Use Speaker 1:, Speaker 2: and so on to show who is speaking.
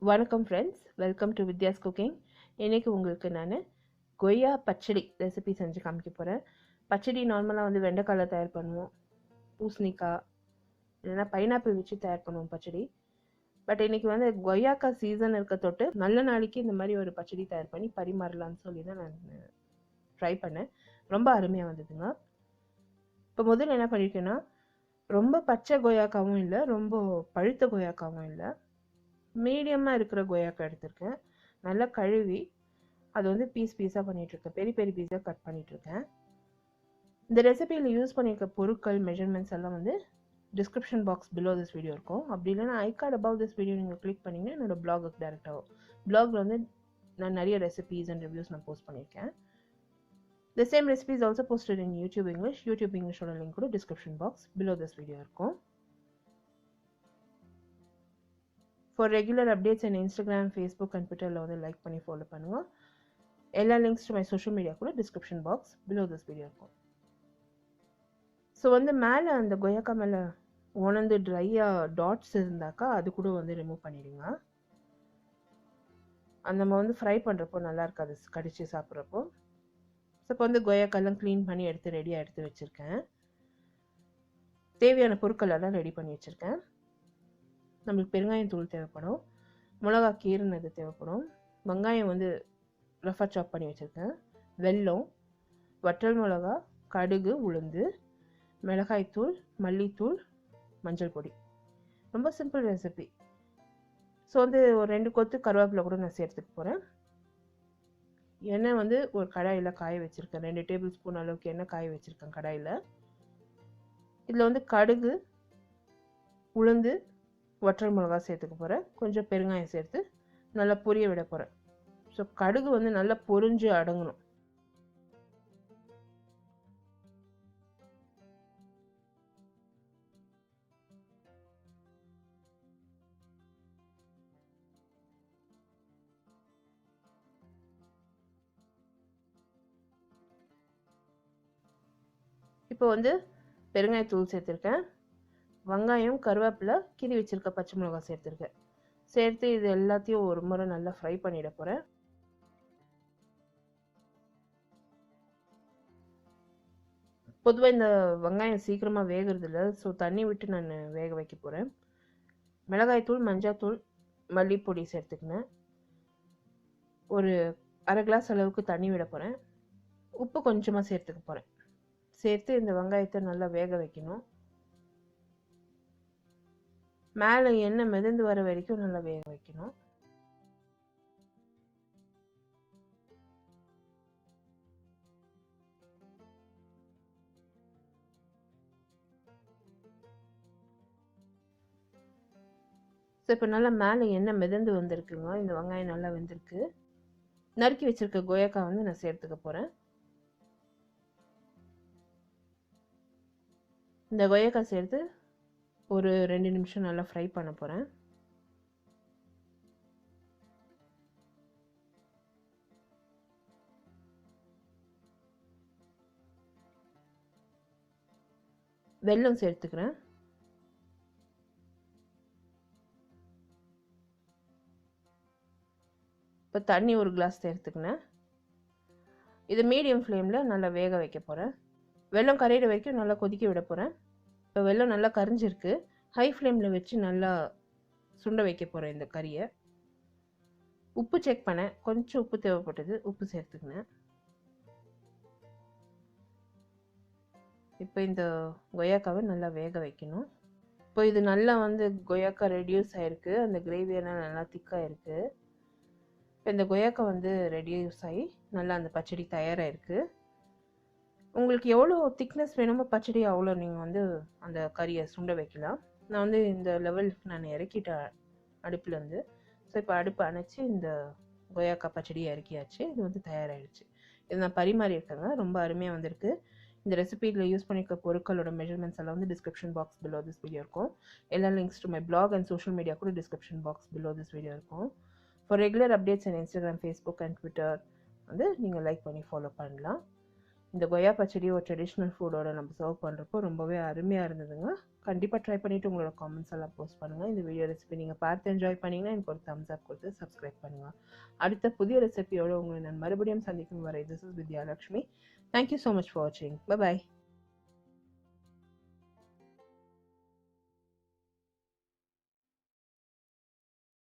Speaker 1: வணக்கம் friends, welcome to Vidya's cooking. இன்றைக்கி உங்களுக்கு நான் கொய்யா பச்சடி ரெசிபி செஞ்சு காமிக்க போகிறேன். பச்சடி நார்மலாக வந்து வெண்டைக்காயில் தயார் பண்ணுவோம், பூசணிக்காய் இல்லைன்னா பைனாப்பிள் வச்சு தயார் பண்ணுவோம் பச்சடி. பட் இன்றைக்கி வந்து கொய்யாக்காய் சீசன் இருக்க தொட்டு நல்ல நாளைக்கு இந்த மாதிரி ஒரு பச்சடி தயார் பண்ணி பரிமாறலான்னு சொல்லி தான் நான் ட்ரை பண்ணேன். ரொம்ப அருமையாக வந்ததுங்க. இப்போ முதல்ல என்ன பண்ணியிருக்கேன்னா, ரொம்ப பச்சை கொய்யாக்காவும் இல்லை, ரொம்ப பழுத்த கொய்யாக்காவும் இல்லை, மீடியமாக இருக்கிற கொய்யாக்காய் எடுத்திருக்கேன். நல்லா கழுவி அது வந்து பீஸாக பண்ணிகிட்ருக்கேன், பெரிய பெரிய பீஸாக கட் பண்ணிகிட்ருக்கேன். இந்த ரெசிபியில் யூஸ் பண்ணியிருக்க பொருட்கள் மெஷர்மெண்ட்ஸ் எல்லாம் வந்து description box below this video இருக்கும். அப்படி இல்லைன்னா I card about this video நீங்கள் கிளிக் பண்ணிங்கன்னா என்னோடய பிளாகுக்கு டேரெக்ட் ஆகும். பிளாகில் வந்து நான் நிறைய ரெசிபீஸ் அண்ட் ரிவ்யூஸ் நான் போஸ்ட் பண்ணியிருக்கேன். The same recipe is also posted in YouTube இங்கிலீஷோட லிங்க் கூட description box below this video இருக்கும். For regular updates on Instagram, Facebook and Twitter வந்து லைக் பண்ணி ஃபாலோ பண்ணுங்கள். எல்லா links to my social media கூட description box below this video இருக்கும். So வந்து மேலே அந்த கொய்யாக்காய் மேலே உணர்ந்து ட்ரையாக டாட்ஸ் இருந்தாக்கா அது கூட வந்து ரிமூவ் பண்ணிடுங்க. அந்த நம்ம வந்து ஃப்ரை பண்ணுறப்போ நல்லா இருக்காது கடிச்சு சாப்பிட்றப்போ. ஸோ இப்போ வந்து கொய்யாக்காயெல்லாம் க்ளீன் பண்ணி ரெடியாக எடுத்து வச்சுருக்கேன். தேவையான பொருட்கள் எல்லாம் ரெடி பண்ணி வச்சுருக்கேன். நம்மளுக்கு பெருங்காயம் தூள் தேவைப்படும், மிளகா கீரைனது தேவைப்படும், வெங்காயம் வந்து ரஃபாக சாப் பண்ணி வச்சுருக்கேன், வெல்லம், வற்றல் மிளகா, கடுகு, உளுந்து, மிளகாய்த்தூள், மல்லித்தூள், மஞ்சள் பொடி. ரொம்ப சிம்பிள் ரெசிபி. ஸோ வந்து ஒரு 2 கொத்து கருவேப்பிலை கூட நான் சேர்த்துக்க போகிறேன். எண்ணெய் வந்து ஒரு கடாயில் காய வச்சுருக்கேன், 2 டேபிள் ஸ்பூன் அளவுக்கு எண்ணெய் காய வச்சுருக்கேன் கடாயில். இதில் வந்து கடுகு, உளுந்து, வற்றல் மிளகா சேர்த்துக்க போகிறேன், கொஞ்சம் பெருங்காயம் சேர்த்து நல்லா பொரிய விட போகிறேன். ஸோ கடுகு வந்து நல்லா பொரிஞ்சு அடங்கணும். இப்போ வந்து பெருங்காயத்தூள் சேர்த்துருக்கேன், வெங்காயம், கருவேப்பிலை, கீறி வச்சுருக்க பச்சை மிளகாய் சேர்த்துருக்கேன். சேர்த்து இது எல்லாத்தையும் ஒரு முறை நல்லா ஃப்ரை பண்ணிட போகிறேன். பொதுவாக இந்த வெங்காயம் சீக்கிரமாக வேகிறதில்ல, ஸோ தண்ணி விட்டு நான் வேக வைக்க போகிறேன். மிளகாய்த்தூள், மஞ்சள்தூள், மல்லிப்பொடி சேர்த்துக்கினேன். ஒரு அரை கிளாஸ் அளவுக்கு தண்ணி விட போகிறேன். உப்பு கொஞ்சமாக சேர்த்துக்க போகிறேன். சேர்த்து இந்த வெங்காயத்தை நல்லா வேக வைக்கணும். மேலே எண்ணெய் மிதந்து வர வரைக்கும் நல்லா வேக வைக்கணும். ஸோ இப்போ நல்லா மேலே எண்ணெய் மிதந்து வந்திருக்குங்க. இந்த வெங்காயம் நல்லா வெந்திருக்கு. நறுக்கி வச்சிருக்க கொய்யாக்காய் வந்து நான் சேர்த்துக்க போகிறேன். இந்த கொய்யாக்காய் சேர்த்து ஒரு 2 நிமிஷம் நல்லா ஃப்ரை பண்ண போகிறேன். வெல்லம் சேர்த்துக்கிறேன். இப்போ தண்ணி ஒரு கிளாஸ் சேர்த்துக்கினேன். இது மீடியம் ஃப்ளேமில் நல்லா வேக வைக்க போகிறேன். வெல்லம் கரையிற வரைக்கும் நல்லா கொதிக்க விட போகிறேன். இப்போ வெல்லம் நல்லா கரைஞ்சிருக்கு. ஹை ஃப்ளேமில் வச்சு நல்லா சுண்ட வைக்க போகிறேன் இந்த கறியை. உப்பு செக் பண்ணேன், கொஞ்சம் உப்பு தேவைப்பட்டது, உப்பு சேர்த்துக்கினேன். இப்போ இந்த கொய்யாக்காவை நல்லா வேக வைக்கணும். இப்போ இது நல்லா வந்து கொய்யாக்காய் ரெடியூஸ் ஆகிருக்கு, அந்த கிரேவியெல்லாம் நல்லா திக்காக இருக்குது. இப்போ இந்த கொய்யாக்காய் வந்து ரெடியூஸ் ஆகி நல்லா அந்த பச்சடி தயாராகிருக்கு. உங்களுக்கு எவ்வளோ திக்னஸ் வேணுமோ பச்சடி அவ்வளோ நீங்கள் வந்து அந்த கறியை சுண்ட வைக்கலாம். நான் வந்து இந்த லெவலுக்கு நான் இறக்கிட்டேன் அடுப்புலேருந்து. ஸோ இப்போ அடுப்பு அணைச்சி இந்த கொய்யாக்காய் பச்சடியை இறக்கியாச்சு. இது வந்து தயாராகிடுச்சு. இது நான் பரிமாறியிருக்கேங்க, ரொம்ப அருமையாக வந்திருக்கு. இந்த ரெசிபியில் யூஸ் பண்ணியிருக்க பொருட்களோட மெஷர்மெண்ட்ஸ் எல்லாம் வந்து description box below this video இருக்கும். எல்லா links to my blog and social media கூட description box below this video இருக்கும். For regular updates and Instagram, Facebook and Twitter வந்து நீங்கள் லைக் பண்ணி ஃபாலோ பண்ணலாம். இந்த கொய்யா பச்சடி ஒரு ட்ரெடிஷ்னல் ஃபுட்டோட நம்ம சர்வ் பண்ணுறப்போ ரொம்பவே அருமையாக இருந்ததுங்க. கண்டிப்பாக ட்ரை பண்ணிவிட்டு உங்களோட காமெண்ட்ஸ் எல்லாம் போஸ்ட் பண்ணுங்கள். இந்த வீடியோ ரெசிபி நீங்கள் பார்த்து என்ஜாய் பண்ணிங்கன்னா எனக்கு ஒரு தம்ஸ் அப் கொடுத்து சப்ஸ்கிரைப் பண்ணுங்கள். அடுத்த புதிய ரெசிபியோடு உங்களை நான் மறுபடியும் சந்திக்கும் வரை this is Vidyalakshmi. Thank you so much for வாட்சிங். பை.